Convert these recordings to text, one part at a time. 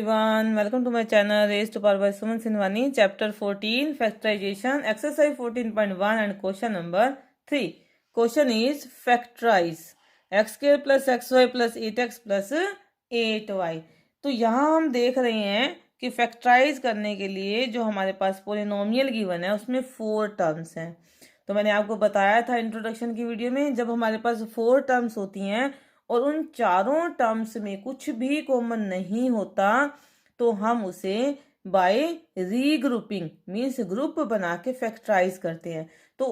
everyone, welcome to my channel Raised to Power by Suman Sinwani, chapter 14 factorization, exercise 14.1 and question number 3. Question is factorize x square plus xy plus 8x plus 8y. तो यहाँ हम देख रहे हैं कि factorise करने के लिए जो हमारे पास पोलिनोमियल गिवन है उसमें 4 टर्म्स हैं। तो मैंने आपको बताया था इंट्रोडक्शन की वीडियो में, जब हमारे पास 4 टर्म्स होती हैं और उन चारों टर्म्स में कुछ भी कॉमन नहीं होता तो हम उसे बाय रीग्रुपिंग मीन्स ग्रुप बना के फैक्टराइज करते हैं। तो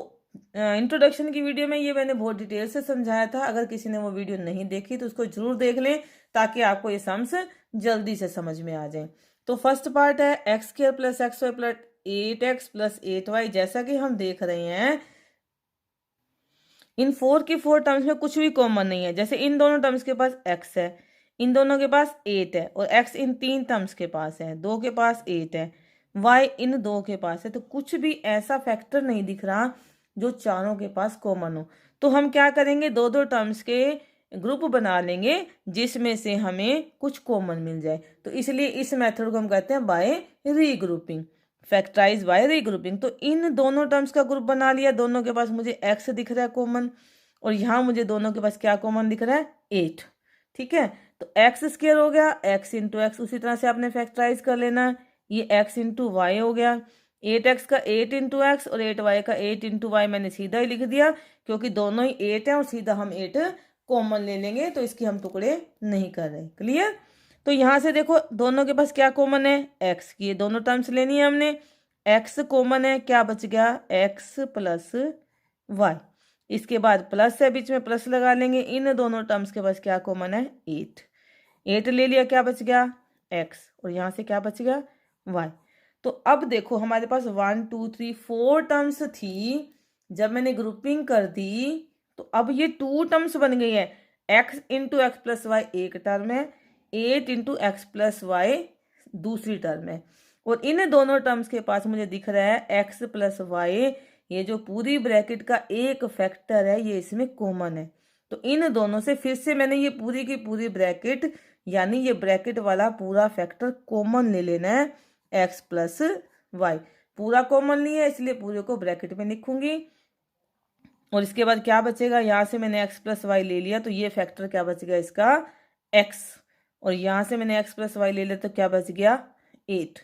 इंट्रोडक्शन की वीडियो में ये मैंने बहुत डिटेल से समझाया था। अगर किसी ने वो वीडियो नहीं देखी तो उसको जरूर देख लें ताकि आपको ये सम्स जल्दी से समझ में आ जाए। तो फर्स्ट पार्ट है x square plus x y plus 8x plus 8y। जैसा कि हम देख रहे हैं इन 4 की 4 टर्म्स में कुछ भी कॉमन नहीं है। जैसे इन दोनों टर्म्स के पास x है, इन दोनों के पास 8 है और x इन 3 टर्म्स के पास है, 2 के पास 8 है, y इन 2 के पास है। तो कुछ भी ऐसा फैक्टर नहीं दिख रहा जो चारों के पास कॉमन हो। तो हम क्या करेंगे, दो दो टर्म्स के ग्रुप बना लेंगे जिसमें से हमें कुछ कॉमन मिल जाए। तो इसलिए इस मेथड को हम कहते हैं by regrouping, factorise by regrouping. तो इन दोनों टर्म्स का ग्रुप बना लिया, दोनों के पास मुझे x दिख रहा है कॉमन और यहाँ मुझे दोनों के पास क्या कॉमन दिख रहा है 8। ठीक है, तो एक्स स्क्वायर हो गया, x इंटू एक्स उसी तरह से आपने फैक्टराइज कर लेना। ये x इंटू वाई हो गया, 8x का 8 इंटू एक्स और 8y का 8 इंटू वाई मैंने सीधा ही लिख दिया क्योंकि दोनों ही 8 है और सीधा हम 8 कॉमन ले लेंगे तो इसके हम टुकड़े नहीं कर रहे। क्लियर। तो यहाँ से देखो दोनों के पास क्या कॉमन है, x की ये दोनों टर्म्स लेनी है हमने। x कॉमन है, क्या बच गया x प्लस वाई। इसके बाद प्लस है, बीच में प्लस लगा लेंगे। इन दोनों टर्म्स के पास क्या कॉमन है 8 ले लिया, क्या बच गया x और यहाँ से क्या बच गया y। तो अब देखो हमारे पास 1 2 3 4 टर्म्स थी, जब मैंने ग्रुपिंग कर दी तो अब ये 2 टर्म्स बन गई है। x into x plus y एक टर्म है, 8 इंटू एक्स प्लस वाई दूसरी टर्म है और इन दोनों टर्म्स के पास मुझे दिख रहा है x प्लस वाई। ये जो पूरी ब्रैकेट का एक फैक्टर है ये इसमें कॉमन है। तो इन दोनों से फिर से मैंने ये पूरी की पूरी ब्रैकेट यानी ये ब्रैकेट वाला पूरा फैक्टर कॉमन ले लेना है, x प्लस वाई पूरा कॉमन लिया है इसलिए पूरे को ब्रैकेट में लिखूंगी। और इसके बाद क्या बचेगा, यहाँ से मैंने x प्लस वाई ले लिया तो ये फैक्टर क्या बच गया इसका x और यहाँ से मैंने x प्लस वाई ले लिया तो क्या बच गया 8।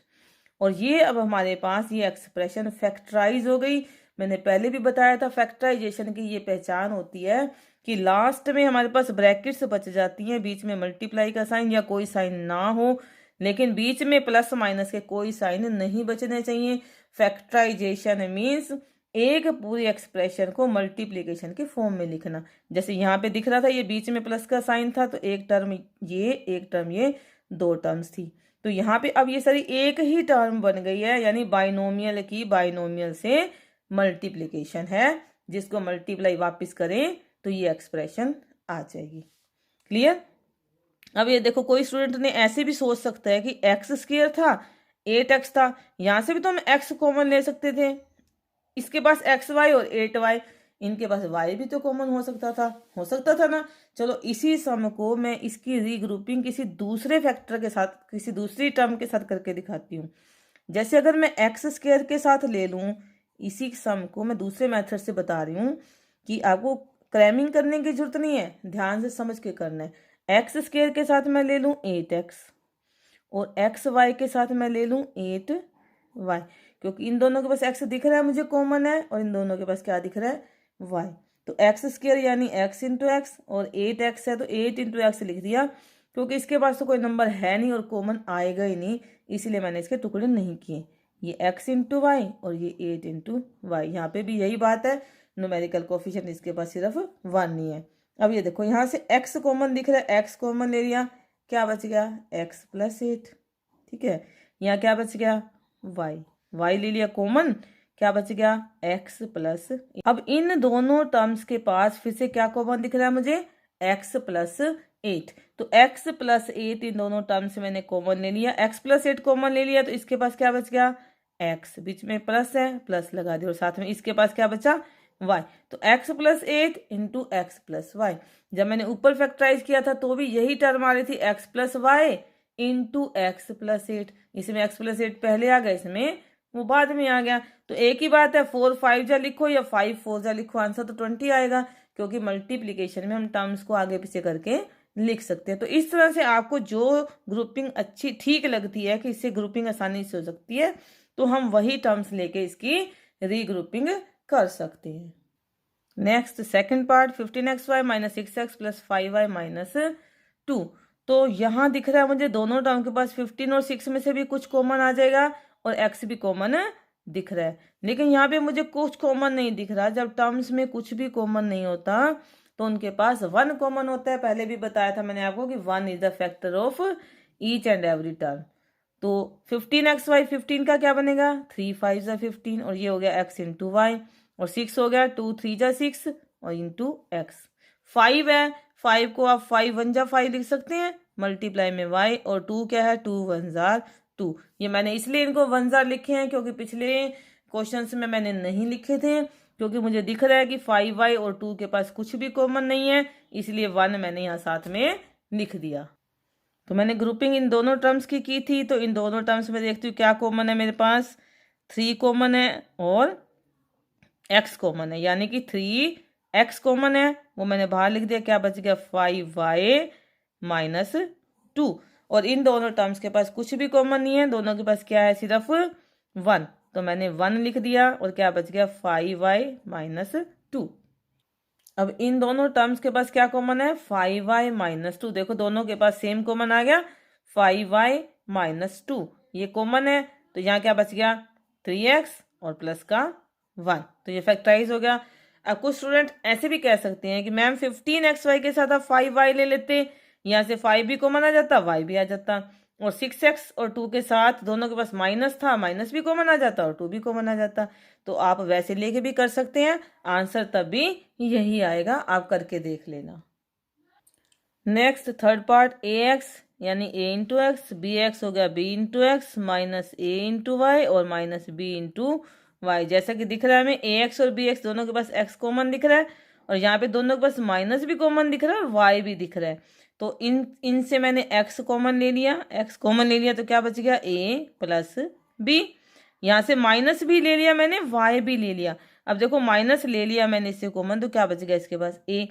और ये अब हमारे पास ये एक्सप्रेशन फैक्टराइज हो गई। मैंने पहले भी बताया था फैक्टराइजेशन की ये पहचान होती है कि लास्ट में हमारे पास ब्रैकेट्स बच जाती हैं, बीच में मल्टीप्लाई का साइन या कोई साइन ना हो लेकिन बीच में प्लस माइनस के कोई साइन नहीं बचने चाहिए। फैक्टराइजेशन मीन्स एक पूरी एक्सप्रेशन को मल्टीप्लिकेशन के फॉर्म में लिखना। जैसे यहाँ पे दिख रहा था ये बीच में प्लस का साइन था तो एक टर्म ये एक टर्म ये, 2 टर्म्स थी। तो यहाँ पे अब ये सारी एक ही टर्म बन गई है यानी बाइनोमियल की बाइनोमियल से मल्टीप्लिकेशन है, जिसको मल्टीप्लाई वापस करें तो ये एक्सप्रेशन आ जाएगी। क्लियर। अब ये देखो कोई स्टूडेंट ने ऐसे भी सोच सकता है कि एक्स स्क्वायर था 8x था, यहाँ से भी तो हम x कॉमन ले सकते थे। इसके पास xy और 8y, इनके पास y भी तो कॉमन हो सकता था ना। चलो इसी सम को मैं इसकी रीग्रुपिंग किसी दूसरे फैक्टर के साथ किसी दूसरी टर्म के साथ करके दिखाती हूँ। जैसे अगर मैं एक्स स्क्वायर के साथ ले लूँ, इसी सम को मैं दूसरे मेथड से बता रही हूँ कि आपको क्रैमिंग करने की जरूरत नहीं है, ध्यान से समझ के करना है। एक्स स्क्वायर के साथ मैं ले लूँ 8x और एक्स वाई के साथ मैं ले लूँ 8y क्योंकि इन दोनों के पास x दिख रहा है मुझे कॉमन है और इन दोनों के पास क्या दिख रहा है y। तो एक्स स्क्वायर यानी x इंटू एक्स और 8x है तो 8 इंटू एक्स लिख दिया क्योंकि इसके पास तो कोई नंबर है नहीं और कॉमन आएगा ही नहीं, इसलिए मैंने इसके टुकड़े नहीं किए। ये x इंटू वाई और ये 8 इंटू वाई। यहाँ पे भी यही बात है, न्यूमेरिकल कोफिशिएंट इसके पास सिर्फ 1 नहीं है। अब ये देखो यहाँ से x कॉमन दिख रहा है, x कॉमन ले लिया, क्या बच गया x प्लस 8। ठीक है, यहाँ क्या बच गया y ले लिया कॉमन, क्या बच गया x प्लस। अब इन दोनों टर्म्स के पास फिर से क्या कॉमन दिख रहा है मुझे x प्लस 8। तो x प्लस 8 इन दोनों टर्म्स से मैंने कॉमन ले लिया, x प्लस 8 कॉमन ले लिया तो इसके पास क्या बच गया x, बीच में प्लस है प्लस लगा दिया और साथ में इसके पास क्या बचा y। तो x plus 8 into x plus y. जब मैंने ऊपर फैक्टराइज किया था तो भी यही टर्म आ रही थी x plus y into x plus 8। इसमें एक्स प्लस 8 पहले आ गया, इसमें वो बाद में आ गया। तो एक ही बात है, 4 5 जा लिखो या 5 4 जा लिखो, आंसर तो 20 आएगा, क्योंकि मल्टीप्लीकेशन में हम टर्म्स को आगे पीछे करके लिख सकते हैं। तो इस तरह से आपको जो ग्रुपिंग अच्छी ठीक लगती है कि इससे ग्रुपिंग आसानी से हो सकती है, तो हम वही टर्म्स लेके इसकी रीग्रुपिंग कर सकते हैं। Next second part, 15xy minus 6x plus 5y minus 2। तो यहाँ दिख रहा है मुझे दोनों टर्म के पास 15 और 6 में से भी कुछ कॉमन आ जाएगा और x भी कॉमन दिख रहा है, लेकिन यहाँ पे मुझे कुछ कॉमन नहीं दिख रहा। जब टर्म्स में कुछ भी कॉमन नहीं होता तो उनके पास 1 कॉमन होता है। पहले भी बताया था मैंने आपको कि 1 is the factor of each and every term. तो 15xy 15 का क्या बनेगा, 3 5 जा 15 और ये हो गया x इंटू वाई, और 6 हो गया 2 3 जा 6 और इंटू एक्स। 5 है, 5 को आप 5 1 जा 5 लिख सकते हैं, मल्टीप्लाई में y, और 2 क्या है, 2 1 जार 2। ये मैंने इसलिए इनको 1 जार लिखे हैं क्योंकि पिछले क्वेश्चंस में मैंने नहीं लिखे थे, क्योंकि मुझे दिख रहा है कि 5y और 2 के पास कुछ भी कॉमन नहीं है, इसलिए 1 मैंने यहाँ साथ में लिख दिया। तो मैंने ग्रुपिंग इन दोनों टर्म्स की थी, तो इन दोनों टर्म्स में देखती हूँ क्या कॉमन है मेरे पास, 3 कॉमन है और x कॉमन है, यानी कि 3x कॉमन है, वो मैंने बाहर लिख दिया। क्या बच गया, 5y माइनस 2। और इन दोनों टर्म्स के पास कुछ भी कॉमन नहीं है, दोनों के पास क्या है, सिर्फ 1, तो मैंने 1 लिख दिया। और क्या बच गया, 5y माइनस 2। अब इन दोनों टर्म्स के पास क्या कॉमन है, 5y माइनस 2। देखो दोनों के पास सेम कॉमन आ गया, 5y माइनस 2 ये कॉमन है, तो यहाँ क्या बच गया, 3x और प्लस का 1, तो ये फैक्टराइज हो गया। अब कुछ स्टूडेंट ऐसे भी कह सकते हैं कि मैम 15xy के साथ आप 5y ले लेते, यहाँ से 5 भी कॉमन आ जाता, y भी आ जाता, और 6x और 2 के साथ दोनों के पास माइनस था, माइनस भी कॉमन आ जाता और 2 भी कॉमन आ जाता। तो आप वैसे लेके भी कर सकते हैं, आंसर तब भी यही आएगा, आप करके देख लेना। नेक्स्ट थर्ड पार्ट, ax यानी a into x, b x हो गया b into x, minus a into y और माइनस b इंटू वाई। जैसा कि दिख रहा है हमें ax और bx दोनों के पास x कॉमन दिख रहा है, और यहाँ पे दोनों के पास माइनस भी कॉमन दिख रहा है और y भी दिख रहा है। तो इनसे मैंने x कॉमन ले लिया, x कॉमन ले लिया तो क्या बच गया, a प्लस b। यहाँ से माइनस भी ले लिया मैंने, y भी ले लिया। अब देखो माइनस ले लिया मैंने इससे कॉमन, तो क्या बच गया इसके पास, a।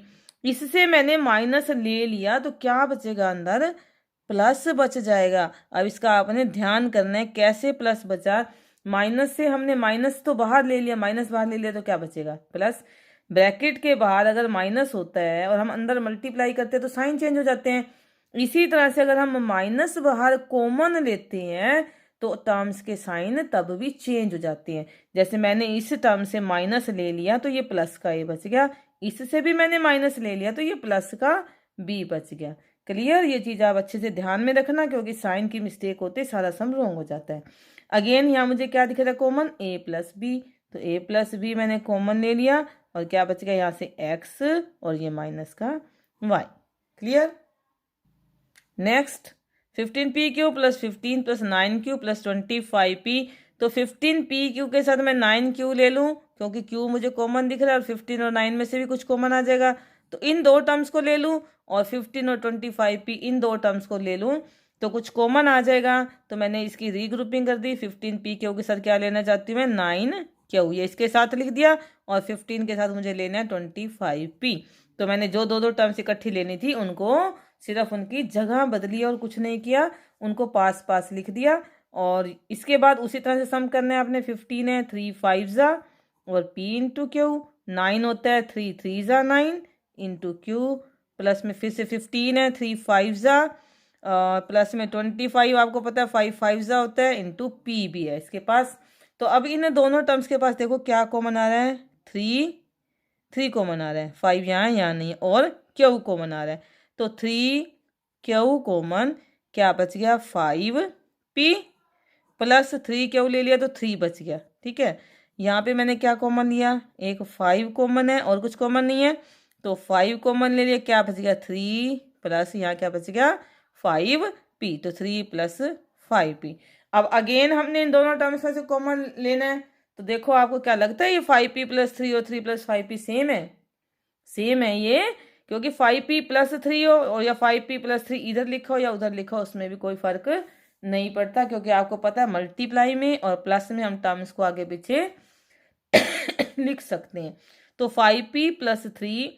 इससे मैंने माइनस ले लिया तो क्या बचेगा, अंदर प्लस बच जाएगा। अब इसका आपने ध्यान करना है कैसे प्लस बचा। माइनस से हमने माइनस तो बाहर ले लिया, माइनस बाहर ले लिया तो क्या बचेगा, प्लस। ब्रैकेट के बाहर अगर माइनस होता है और हम अंदर मल्टीप्लाई करते हैं तो साइन चेंज हो जाते हैं। इसी तरह से अगर हम माइनस बाहर कॉमन लेते हैं तो टर्म्स के साइन तब भी चेंज हो जाते हैं। जैसे मैंने इस टर्म से माइनस ले लिया तो ये प्लस का ए बच गया, इससे भी मैंने माइनस ले लिया तो ये प्लस का बी बच गया। क्लियर, ये चीज़ आप अच्छे से ध्यान में रखना, क्योंकि साइन की मिस्टेक होते सारा सम रॉन्ग हो जाता है। अगेन यहाँ मुझे क्या दिख रहा है कॉमन, a प्लस बी, तो a प्लस बी मैंने कॉमन ले लिया और क्या बच गया यहाँ से x और ये माइनस का y। Clear. Next 15p³ plus 15 plus 9q plus 25p। तो 15p³ के साथ मैं 9q ले लूँ, क्योंकि q मुझे कॉमन दिख रहा है और 15 और 9 में से भी कुछ कॉमन आ जाएगा, तो इन दो टर्म्स को ले लूँ, और 15 और 25p इन दो टर्म्स को ले लूँ तो कुछ कॉमन आ जाएगा। तो मैंने इसकी रीग्रुपिंग कर दी, 15p³ के साथ क्या लेना चाहती हूँ मैं, 9q, ये इसके साथ लिख दिया, और 15 के साथ मुझे लेना है 25p। तो मैंने जो दो दो टर्म्स इकट्ठी लेनी थी उनको सिर्फ उनकी जगह बदली और कुछ नहीं किया, उनको पास पास लिख दिया। और इसके बाद उसी तरह से सम करना है आपने, 15 है 3 5 जा और p इंटू क्यू, 9 होता है 3 3 जा 9 इंटू क्यू, प्लस में फिर से 15 है 3 5 जा, प्लस में 25 आपको पता है 5 5 जा होता है, इंटू p भी है इसके पास। तो अब इन दोनों टर्म्स के पास देखो क्या कॉमन आ रहा है, 3 कॉमन आ रहा है, 5 यहाँ नहीं है, और क्यू कॉमन आ रहा है, तो 3 क्यू कॉमन, क्या बच गया 5p, प्लस 3 क्यू ले लिया तो 3 बच गया। ठीक है, यहाँ पे मैंने क्या कॉमन लिया, एक 5 कॉमन है और कुछ कॉमन नहीं है, तो 5 कॉमन ले लिया, क्या बच गया 3, प्लस यहाँ क्या बच गया 5p, तो 3 प्लस 5p। अब अगेन हमने इन दोनों टर्म्स में से कॉमन लेना है, तो देखो आपको क्या लगता है ये 5p प्लस 3 और 3 प्लस 5p सेम है, सेम है ये, क्योंकि 5p+3 हो और या 5p+3 इधर लिखा हो या उधर लिखा हो, उसमें भी कोई फर्क नहीं पड़ता, क्योंकि आपको पता है मल्टीप्लाई में और प्लस में हम टर्म्स को आगे पीछे लिख सकते हैं। तो 5p+3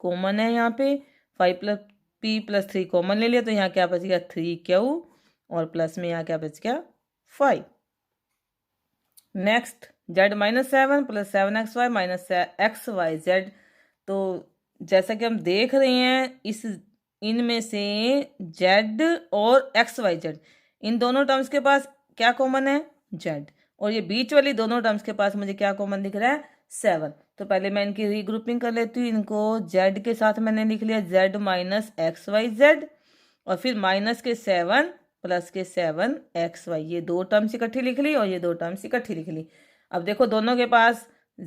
कॉमन है यहाँ पे, 5p+3 कॉमन ले लिया, तो यहाँ क्या बच गया 3q और प्लस में यहाँ क्या बच गया 5। Next z-7 + 7xy - xyz। तो जैसा कि हम देख रहे हैं इनमें से z और xyz, इन दोनों टर्म्स के पास क्या कॉमन है z, और ये बीच वाली दोनों टर्म्स के पास मुझे क्या कॉमन दिख रहा है 7। तो पहले मैं इनकी रीग्रुपिंग कर लेती हूँ। इनको z के साथ मैंने लिख लिया z - xyz, और फिर माइनस के 7 प्लस के 7xy, ये दो टर्म्स इकट्ठी लिख ली और ये दो टर्म्स इकट्ठी लिख ली। अब देखो दोनों के पास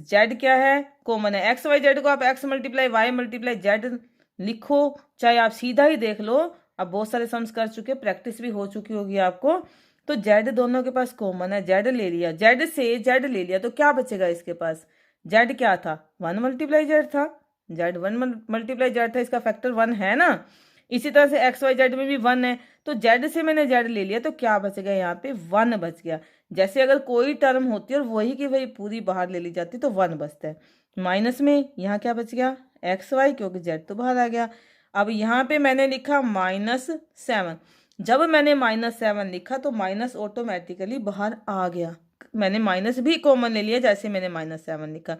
z क्या है कॉमन है, एक्स वाई जेड को आप x × y × z लिखो, चाहे आप सीधा ही देख लो। अब बहुत सारे सम्स कर चुके, प्रैक्टिस भी हो चुकी होगी आपको। तो z दोनों के पास कॉमन है, z ले लिया, z से z ले लिया, तो क्या बचेगा इसके पास, z क्या था 1 × z था, z 1 × z था, इसका फैक्टर 1 है ना। इसी तरह से एक्स वाई जेड में भी 1 है, तो z से मैंने z ले लिया, तो क्या बचेगा यहाँ पे 1 बच गया। जैसे अगर कोई टर्म होती है और वही की वही पूरी बाहर ले ली जाती तो 1 बचता है। माइनस में यहाँ क्या बच गया xy, क्योंकि z तो बाहर आ गया। अब यहाँ पे मैंने लिखा -7, जब मैंने -7 लिखा तो माइनस ऑटोमेटिकली बाहर आ गया, मैंने माइनस भी कॉमन ले लिया जैसे मैंने -7 लिखा।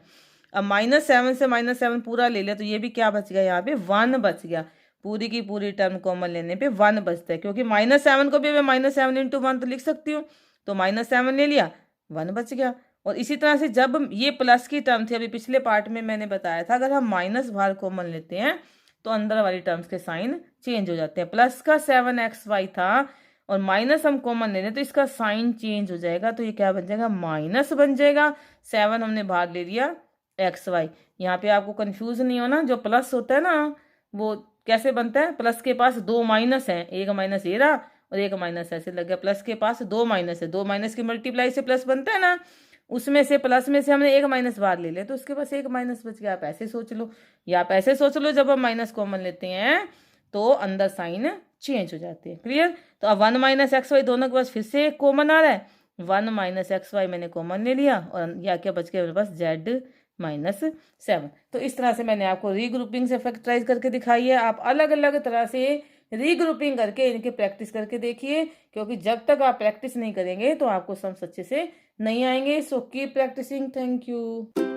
अब -7 से -7 पूरा ले लिया, तो ये भी क्या बच गया यहाँ पे 1 बच गया। पूरी की पूरी टर्म कॉमन लेने पे 1 बचता है, क्योंकि -7 को भी मैं -7 × 1 तो लिख सकती हूँ, तो -7 ले लिया 1 बच गया। और इसी तरह से जब ये प्लस की टर्म थी, अभी पिछले पार्ट में मैंने बताया था, अगर हम माइनस बाहर कॉमन लेते हैं तो अंदर वाली टर्म्स के साइन चेंज हो जाते हैं। प्लस का 7xy था और माइनस हम कॉमन ले लें तो इसका साइन चेंज हो जाएगा, तो ये क्या बन जाएगा माइनस बन जाएगा। 7 हमने बाहर ले लिया xy। यहाँ पे आपको कंफ्यूज नहीं होना, जो प्लस होता है ना वो कैसे बनता है, प्लस के पास 2 माइनस है, एक माइनस ये रहा और एक माइनस ऐसे लग गया, प्लस के पास 2 माइनस है, 2 माइनस की मल्टीप्लाई से प्लस बनता है ना, उसमें से प्लस में से हमने एक माइनस बाहर ले लिया तो उसके पास एक माइनस बच गया। आप ऐसे सोच लो या आप ऐसे सोच लो, जब हम माइनस कॉमन लेते हैं तो अंदर साइन चेंज हो जाते हैं। क्लियर। तो अब 1 - xy दोनों के पास फिर से कॉमन आ रहा है, 1 - xy मैंने कॉमन ले लिया और या क्या बच गया मेरे पास z-7। तो इस तरह से मैंने आपको रीग्रुपिंग से फैक्टराइज करके दिखाई है। आप अलग अलग तरह से रीग्रुपिंग करके इनके प्रैक्टिस करके देखिए, क्योंकि जब तक आप प्रैक्टिस नहीं करेंगे तो आपको सम्स अच्छे से नहीं आएंगे। So keep practising. Thank you.